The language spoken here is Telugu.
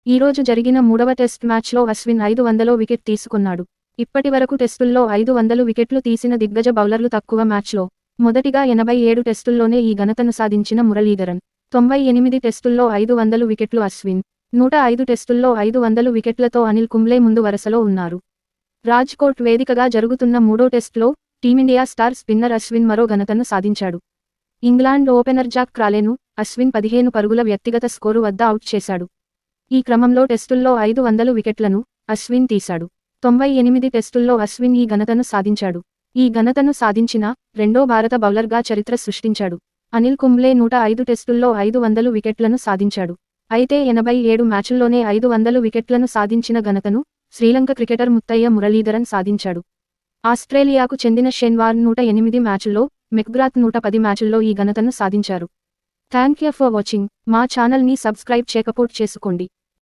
ఈరోజు జరిగిన మూడవ టెస్ట్ మ్యాచ్లో అశ్విన్ 500వ వికెట్ తీసుకున్నాడు. ఇప్పటివరకు టెస్టుల్లో 500 వికెట్లు తీసిన దిగ్గజ బౌలర్లు తక్కువ మ్యాచ్లో. మొదటిగా 87 టెస్టుల్లోనే ఈ ఘనతను సాధించిన మురళీధరన్. 98 టెస్టుల్లో 500 వికెట్లు అశ్విన్. 105 టెస్టుల్లో 500 వికెట్లతో అనిల్ కుంబ్లే ముందు వరుసలో ఉన్నారు. రాజ్కోట్ వేదికగా జరుగుతున్న మూడో టెస్ట్లో టీమిండియా స్టార్ స్పిన్నర్ అశ్విన్ మరో ఘనతను సాధించాడు. ఇంగ్లాండ్ ఓపెనర్ జాక్ క్రాలేను అశ్విన్ 15 పరుగుల వ్యక్తిగత స్కోరు వద్ద అవుట్ చేశాడు. ఈ క్రమంలో టెస్టుల్లో 500 వికెట్లను అశ్విన్ తీశాడు. 98 టెస్టుల్లో అశ్విన్ ఈ ఘనతను సాధించాడు. ఈ ఘనతను సాధించిన రెండో భారత బౌలర్గా చరిత్ర సృష్టించాడు. అనిల్ కుంబ్లే 105 టెస్టుల్లో 500 వికెట్లను సాధించాడు. అయితే 87 మ్యాచుల్లోనే 500 వికెట్లను సాధించిన ఘనతను శ్రీలంక క్రికెటర్ ముత్తయ్య మురళీధరన్ సాధించాడు. ఆస్ట్రేలియాకు చెందిన షేన్ వార్న్ 108 మ్యాచుల్లో, మెక్గ్రాత్ 110 మ్యాచుల్లో ఈ ఘనతను సాధించారు. Thank you for watching. మా ఛానల్ని సబ్స్క్రైబ్ చేసుకోండి.